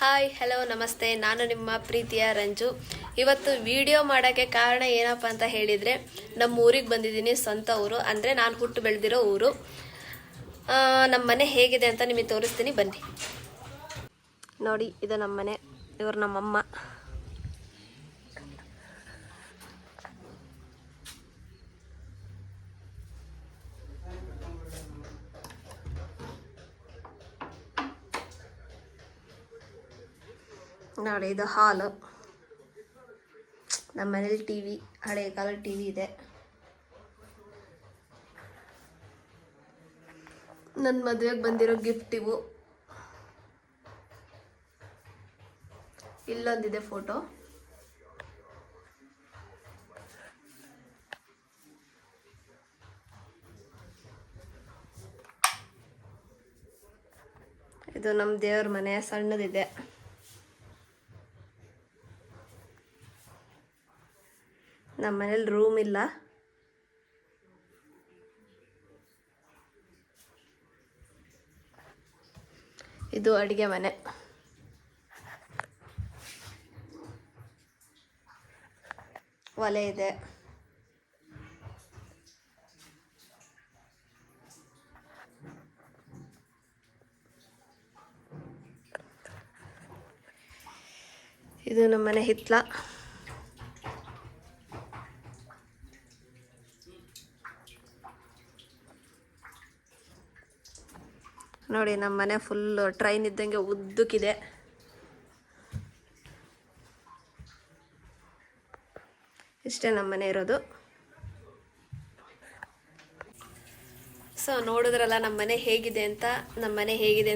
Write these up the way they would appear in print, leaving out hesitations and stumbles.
Hi hello ನಮಸ್ತೆ. ನಾನು ನಿಮ್ಮ ಪ್ರೀತಿಯ ರಂಜು. ಇವತ್ತು ವಿಡಿಯೋ ಮಾಡೋಕ್ಕೆ ಕಾರಣ ಏನಪ್ಪ ಅಂತ ಹೇಳಿದರೆ, ನಮ್ಮ ಊರಿಗೆ ಬಂದಿದ್ದೀನಿ. ಸ್ವಂತ ಊರು ಅಂದರೆ ನಾನು ಹುಟ್ಟು ಬೆಳೆದಿರೋ ಊರು. ನಮ್ಮ ಮನೆ ಹೇಗಿದೆ ಅಂತ ನಿಮಗೆ ತೋರಿಸ್ತೀನಿ, ಬನ್ನಿ ನೋಡಿ. ಇದು ನಮ್ಮ ಮನೆ, ಇವರು ನಮ್ಮಮ್ಮ. ನೋಡಿ, ಇದು ಹಾಲು. ನಮ್ಮ ಮನೇಲಿ ಟಿವಿ, ಹಳೆ ಕಾಲದ ಟಿವಿ ಇದೆ. ನನ್ನ ಮದುವೆಗೆ ಬಂದಿರೋ ಗಿಫ್ಟ್ ಇವು. ಇಲ್ಲೊಂದಿದೆ ಫೋಟೋ. ಇದು ನಮ್ಮ ದೇವ್ರ ಮನೆ, ಸಣ್ಣದಿದೆ. ನಮ್ಮ ಮನೇಲಿ ರೂಮ್ ಇಲ್ಲ. ಇದು ಅಡುಗೆ ಮನೆ. ಒಲೆ ಇದೆ. ಇದು ನಮ್ಮ ಮನೆ ಹಿತ್ಲ. ನೋಡಿ, ನಮ್ಮ ಮನೆ ಫುಲ್ ಟ್ರೈನ್ ಇದ್ದಂಗೆ ಉದ್ದಕ್ಕಿದೆ. ಇಷ್ಟೇ ನಮ್ಮ ಮನೆ ಇರೋದು. ಸೊ ನೋಡಿದ್ರಲ್ಲ ನಮ್ಮ ಮನೆ ಹೇಗಿದೆ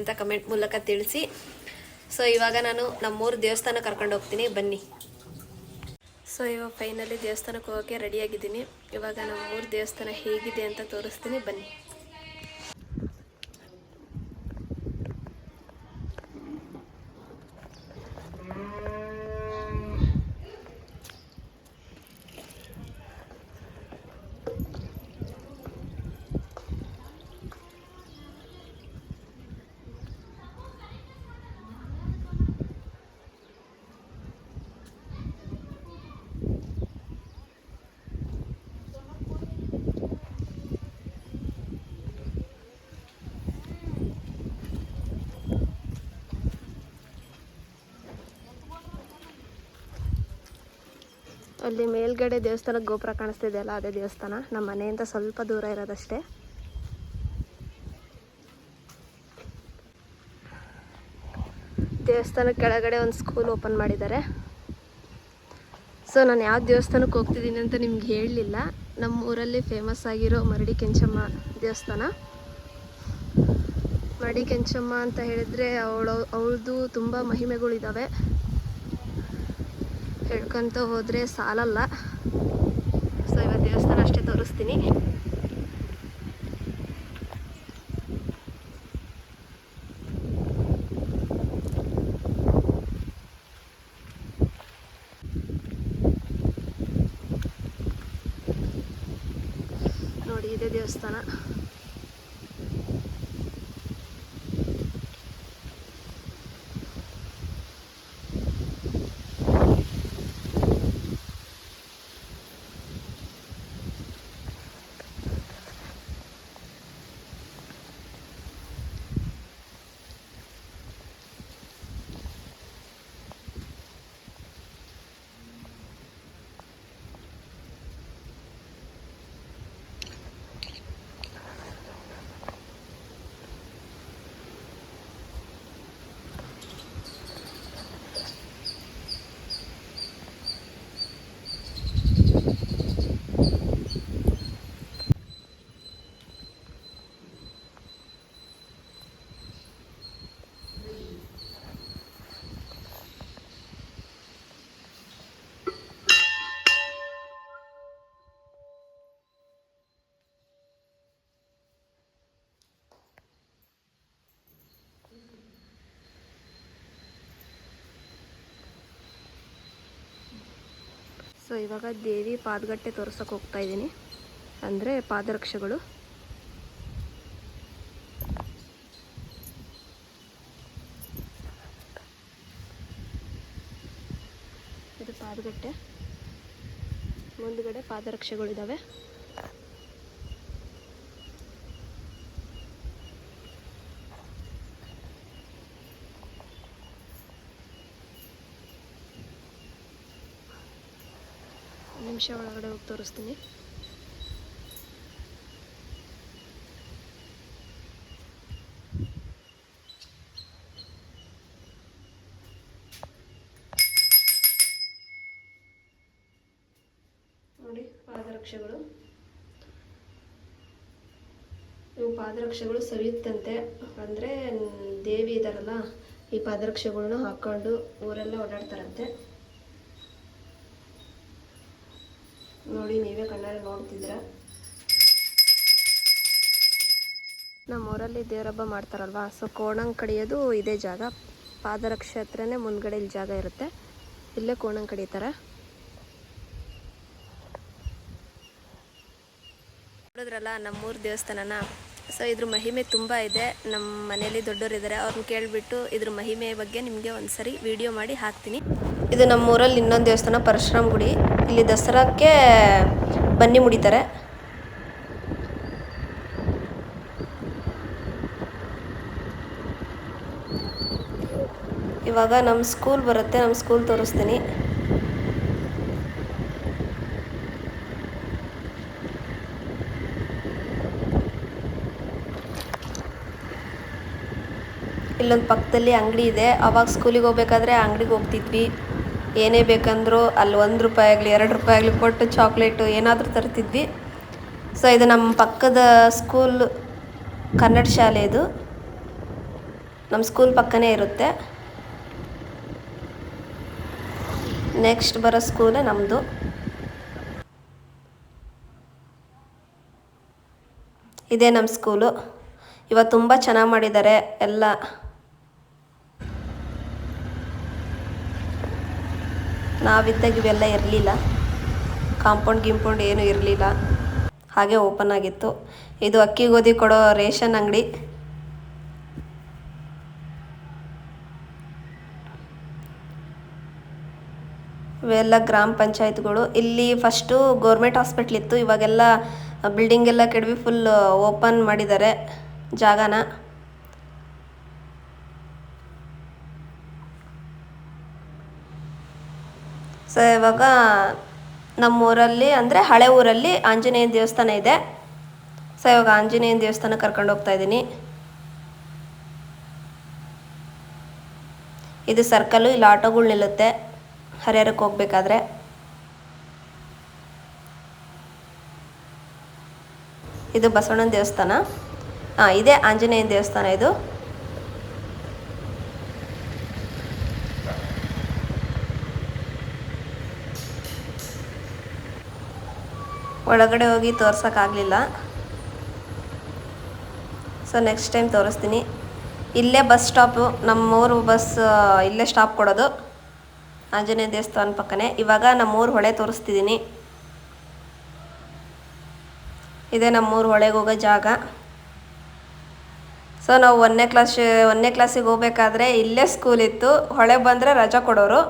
ಅಂತ ಕಮೆಂಟ್ ಮೂಲಕ ತಿಳಿಸಿ. ಸೊ ಇವಾಗ ನಾನು ನಮ್ಮೂರು ದೇವಸ್ಥಾನ ಕರ್ಕೊಂಡು ಹೋಗ್ತೀನಿ, ಬನ್ನಿ. ಸೊ ಇವಾಗ ಫೈನಲಿ ದೇವಸ್ಥಾನಕ್ಕೆ ಹೋಗೋಕ್ಕೆ ರೆಡಿಯಾಗಿದ್ದೀನಿ. ಇವಾಗ ನಮ್ಮೂರು ದೇವಸ್ಥಾನ ಹೇಗಿದೆ ಅಂತ ತೋರಿಸ್ತೀನಿ, ಬನ್ನಿ. ಅಲ್ಲಿ ಮೇಲ್ಗಡೆ ದೇವಸ್ಥಾನಕ್ಕೆ ಗೋಪುರ ಕಾಣಿಸ್ತಿದೆ ಅಲ್ಲ, ಅದೇ ದೇವಸ್ಥಾನ. ನಮ್ಮ ಮನೆಯಿಂದ ಸ್ವಲ್ಪ ದೂರ ಇರೋದಷ್ಟೇ. ದೇವಸ್ಥಾನ ಕೆಳಗಡೆ ಒಂದು ಸ್ಕೂಲ್ ಓಪನ್ ಮಾಡಿದ್ದಾರೆ. ಸೊ ನಾನು ಯಾವ ದೇವಸ್ಥಾನಕ್ಕೆ ಹೋಗ್ತಿದ್ದೀನಿ ಅಂತ ನಿಮ್ಗೆ ಹೇಳಲಿಲ್ಲ. ನಮ್ಮ ಊರಲ್ಲಿ ಫೇಮಸ್ ಆಗಿರೋ ಮರಡಿ ಕೆಂಚಮ್ಮ ದೇವಸ್ಥಾನ. ಮರಡಿ ಕೆಂಚಮ್ಮ ಅಂತ ಹೇಳಿದರೆ ಅವಳದು ತುಂಬ ಮಹಿಮೆಗಳಿದ್ದಾವೆ. ಹೇಳ್ಕೊಂತ ಹೋದರೆ ಸಾಲಲ್ಲ. ಸೊ ಇವತ್ತು ದೇವಸ್ಥಾನ ಅಷ್ಟೇ ತೋರಿಸ್ತೀನಿ. ನೋಡಿ, ಇದೇ ದೇವಸ್ಥಾನ. ಸೊ ಇವಾಗ ದೇವಿ ಪಾದಗಟ್ಟೆ ತೋರ್ಸೋಕೆ ಹೋಗ್ತಾ ಇದ್ದೀನಿ, ಅಂದರೆ ಪಾದರಕ್ಷೆಗಳು. ಪಾದಗಟ್ಟೆ, ಮುಂದುಗಡೆ ಪಾದರಕ್ಷೆಗಳಿದ್ದಾವೆ. ನಿಮಿಷ ಒಳಗಡೆ ಹೋಗಿ ತೋರಿಸ್ತೀನಿ. ನೋಡಿ ಪಾದರಕ್ಷೆಗಳು, ಇವು ಪಾದರಕ್ಷೆಗಳು ಸವಿಯುತ್ತಂತೆ. ಅಂದರೆ ದೇವಿ ಇದಾರಲ್ಲ, ಈ ಪಾದರಕ್ಷೆಗಳನ್ನ ಹಾಕೊಂಡು ಊರೆಲ್ಲ ಓಡಾಡ್ತಾರಂತೆ. ನೋಡಿ, ನೀವೇ ಕಣ್ಣಾರೆ ನೋಡ್ತಿದ್ದೀರ. ನಮ್ಮೂರಲ್ಲಿ ದೇವ್ರ ಹಬ್ಬ ಮಾಡ್ತಾರಲ್ವ, ಸೊ ಕೋಣಂಗೆ ಕಡಿಯೋದು ಇದೇ ಜಾಗ. ಪಾದರಕ್ಷೆ ಹತ್ರನೇ ಮುಂದ್ಗಡೆ ಇಲ್ಲಿ ಜಾಗ ಇರುತ್ತೆ, ಇಲ್ಲೇ ಕೋಣಂಗೆ ಕಡಿತಾರೆ. ನೋಡಿದ್ರಲ್ಲ ನಮ್ಮೂರು ದೇವಸ್ಥಾನನ. ಸೊ ಇದ್ರ ಮಹಿಮೆ ತುಂಬ ಇದೆ. ನಮ್ಮ ಮನೆಯಲ್ಲಿ ದೊಡ್ಡವರಿದ್ದಾರೆ, ಅವ್ರನ್ನ ಕೇಳಿಬಿಟ್ಟು ಇದ್ರ ಮಹಿಮೆ ಬಗ್ಗೆ ನಿಮಗೆ ಒಂದ್ಸರಿ ವಿಡಿಯೋ ಮಾಡಿ ಹಾಕ್ತೀನಿ. ಇದು ನಮ್ಮೂರಲ್ಲಿ ಇನ್ನೊಂದು ದೇವಸ್ಥಾನ, ಪರಶುರಾಮ ಗುಡಿ. ಇಲ್ಲಿ ದಸರಾಕ್ಕೆ ಬನ್ನಿ ಮುಡಿತಾರೆ. ಇವಾಗ ನಮ್ಮ ಸ್ಕೂಲ್ ಬರುತ್ತೆ, ನಮ್ಮ ಸ್ಕೂಲ್ ತೋರಿಸ್ತೀನಿ. ಇಲ್ಲೊಂದು ಪಕ್ಕದಲ್ಲಿ ಅಂಗಡಿ ಇದೆ. ಅವಾಗ ಸ್ಕೂಲಿಗೆ ಹೋಗ್ಬೇಕಾದ್ರೆ ಅಂಗಡಿಗೆ ಹೋಗ್ತಿದ್ವಿ. ಏನೇ ಬೇಕಂದ್ರೂ ಅಲ್ಲಿ 1 ರೂಪಾಯಿ ಆಗಲಿ 2 ರೂಪಾಯಿ ಆಗಲಿ ಕೊಟ್ಟು ಚಾಕ್ಲೇಟು ಏನಾದರೂ ತರ್ತಿದ್ವಿ. ಸೊ ಇದು ನಮ್ಮ ಪಕ್ಕದ ಸ್ಕೂಲ್, ಕನ್ನಡ ಶಾಲೆ. ಇದು ನಮ್ಮ ಸ್ಕೂಲ್ ಪಕ್ಕನೇ ಇರುತ್ತೆ. ನೆಕ್ಸ್ಟ್ ಬರೋ ಸ್ಕೂಲೇ ನಮ್ಮದು. ಇದೇ ನಮ್ಮ ಸ್ಕೂಲು. ಇವತ್ತು ತುಂಬ ಚೆನ್ನಾಗಿ ಮಾಡಿದ್ದಾರೆ ಎಲ್ಲ. ನಾವಿದ್ದಾಗ ಇವೆಲ್ಲ ಇರಲಿಲ್ಲ, ಕಾಂಪೌಂಡ್ ಏನೂ ಇರಲಿಲ್ಲ, ಹಾಗೆ ಓಪನ್ ಆಗಿತ್ತು. ಇದು ಅಕ್ಕಿ ಗೋಧಿ ಕೊಡೋ ರೇಷನ್ ಅಂಗಡಿ. ಇವೆಲ್ಲ ಗ್ರಾಮ ಪಂಚಾಯತ್ಗಳು. ಇಲ್ಲಿ ಫಸ್ಟು ಗೌರ್ಮೆಂಟ್ ಹಾಸ್ಪಿಟ್ಲ್ ಇತ್ತು, ಇವಾಗೆಲ್ಲ ಬಿಲ್ಡಿಂಗ್ ಎಲ್ಲ ಕೆಡವಿ ಫುಲ್ ಓಪನ್ ಮಾಡಿದ್ದಾರೆ ಜಾಗನ. ಸೊ ಇವಾಗ ನಮ್ಮೂರಲ್ಲಿ ಅಂದರೆ ಹಳೆ ಊರಲ್ಲಿ ಆಂಜನೇಯನ ದೇವಸ್ಥಾನ ಇದೆ. ಸೊ ಇವಾಗ ಆಂಜನೇಯನ ದೇವಸ್ಥಾನ ಕರ್ಕೊಂಡು ಹೋಗ್ತಾ ಇದ್ದೀನಿ. ಇದು ಸರ್ಕಲ್ಲು, ಇಲ್ಲಿ ಆಟೋಗಳು ನಿಲ್ಲುತ್ತೆ ಹರಿಹರಕ್ಕೆ ಹೋಗ್ಬೇಕಾದ್ರೆ. ಇದು ಬಸವಣ್ಣನ ದೇವಸ್ಥಾನ. ಇದೇ ಆಂಜನೇಯನ ದೇವಸ್ಥಾನ. ಇದು ಒಳಗಡೆ ಹೋಗಿ ತೋರ್ಸೋಕ್ಕಾಗಲಿಲ್ಲ, ಸೊ ನೆಕ್ಸ್ಟ್ ಟೈಮ್ ತೋರಿಸ್ತೀನಿ. ಇಲ್ಲೇ ಬಸ್ ಸ್ಟಾಪು, ನಮ್ಮೂರು ಬಸ್ ಇಲ್ಲೇ ಸ್ಟಾಪ್ ಕೊಡೋದು, ಆಂಜನೇಯ ದೇವಸ್ಥಾನ ಪಕ್ಕನೇ. ಇವಾಗ ನಮ್ಮೂರು ಹೊಳೆ ತೋರಿಸ್ತಿದ್ದೀನಿ. ಇದೇ ನಮ್ಮೂರು ಹೊಳೆಗೆ ಹೋಗೋ ಜಾಗ. ಸೊ ನಾವು 1ನೇ ಕ್ಲಾಸಿಗೆ ಹೋಗ್ಬೇಕಾದ್ರೆ ಇಲ್ಲೇ ಸ್ಕೂಲ್ ಇತ್ತು. ಹೊಳೆ ಬಂದರೆ ರಜಾ ಕೊಡೋರು.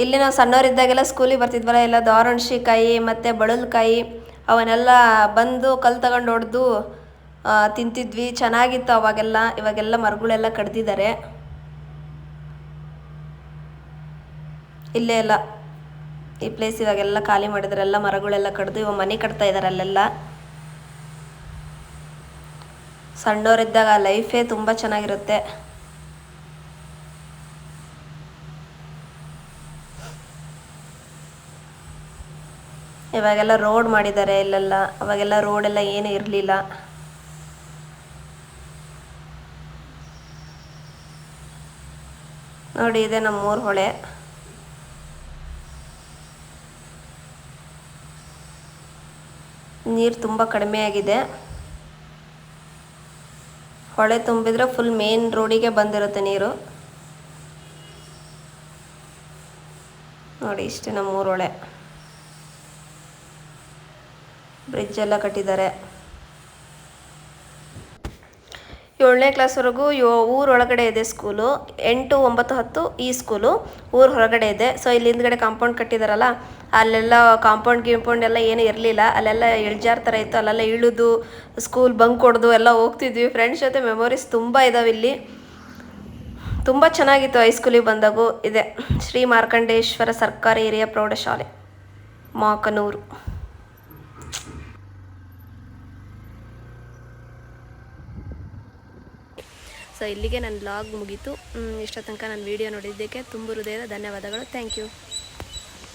ಇಲ್ಲಿ ನಾವು ಸಣ್ಣವರಿದ್ದಾಗೆಲ್ಲ ಸ್ಕೂಲಿಗೆ ಬರ್ತಿದ್ವಲ್ಲ, ಎಲ್ಲ ದಾರುಣ್ಶಿಕಾಯಿ ಮತ್ತು ಬಳಲ್ಕಾಯಿ ಅವನ್ನೆಲ್ಲ ಬಂದು ಕಲ್ಲು ತಗೊಂಡು ಹೊಡೆದು ತಿಂತಿದ್ವಿ. ಚೆನ್ನಾಗಿತ್ತು ಅವಾಗೆಲ್ಲ. ಇವಾಗೆಲ್ಲ ಮರಗಳೆಲ್ಲ ಕಡ್ದಿದ್ದಾರೆ. ಇಲ್ಲೇ ಎಲ್ಲ ಈ ಪ್ಲೇಸ್ ಇವಾಗೆಲ್ಲ ಖಾಲಿ ಮಾಡಿದ್ದಾರೆ, ಎಲ್ಲ ಮರಗಳೆಲ್ಲ ಕಡ್ದು ಇವಾಗ ಮನೆ ಕಟ್ತಾ ಇದ್ದಾರೆ ಅಲ್ಲೆಲ್ಲ. ಸಣ್ಣವರಿದ್ದಾಗ ಆ ಲೈಫೇ ತುಂಬ ಚೆನ್ನಾಗಿರುತ್ತೆ. ಇವಾಗೆಲ್ಲ ರೋಡ್ ಮಾಡಿದ್ದಾರೆ ಇಲ್ಲೆಲ್ಲ, ಅವಾಗೆಲ್ಲ ರೋಡೆಲ್ಲ ಏನೂ ಇರಲಿಲ್ಲ. ನೋಡಿ, ಇದೆ ನಮ್ಮೂರು ಹೊಳೆ. ನೀರು ತುಂಬ ಕಡಿಮೆ ಆಗಿದೆ. ಹೊಳೆ ತುಂಬಿದ್ರೆ ಫುಲ್ ಮೇನ್ ರೋಡಿಗೆ ಬಂದಿರುತ್ತೆ ನೀರು. ನೋಡಿ, ಇಷ್ಟೇ ನಮ್ಮೂರು ಹೊಳೆ. ಬ್ರಿಡ್ಜ್ ಎಲ್ಲ ಕಟ್ಟಿದ್ದಾರೆ. 7ನೇ ಕ್ಲಾಸ್ವರೆಗೂ ಊರೊಳಗಡೆ ಇದೆ ಸ್ಕೂಲು. 8, 9, 10 ಈ ಸ್ಕೂಲು ಊರ ಹೊರಗಡೆ ಇದೆ. ಸೊ ಇಲ್ಲಿ ಹಿಂದ್ಗಡೆ ಕಾಂಪೌಂಡ್ ಕಟ್ಟಿದಾರಲ್ಲ, ಅಲ್ಲೆಲ್ಲ ಕಾಂಪೌಂಡ್ ಎಲ್ಲ ಏನು ಇರಲಿಲ್ಲ. ಅಲ್ಲೆಲ್ಲ ಇಳ್ಜಾರ್ ಥರ ಇತ್ತು. ಅಲ್ಲೆಲ್ಲ ಇಳಿದು ಸ್ಕೂಲ್ ಬಂಕ್ ಹೊಡೆದು ಎಲ್ಲ ಹೋಗ್ತಿದ್ವಿ. ಫ್ರೆಂಡ್ಸ್ ಜೊತೆ ಮೆಮೊರೀಸ್ ತುಂಬ ಇದಾವೆ ಇಲ್ಲಿ. ತುಂಬ ಚೆನ್ನಾಗಿತ್ತು ಹೈಸ್ಕೂಲಿಗೆ ಬಂದಾಗೂ. ಇದೆ ಶ್ರೀ ಮಾರ್ಕಂಡೇಶ್ವರ ಸರ್ಕಾರಿ ಹಿರಿಯ ಪ್ರೌಢಶಾಲೆ, ಮಾಕನೂರು. ಸೊ ಇಲ್ಲಿಗೆ ನನ್ನ ಬ್ಲಾಗ್ ಮುಗೀತು. ಇಷ್ಟ ತನಕ ನನ್ನ ವಿಡಿಯೋ ನೋಡಿದ್ದಕ್ಕೆ ತುಂಬ ಹೃದಯದ ಧನ್ಯವಾದಗಳು. Thank you.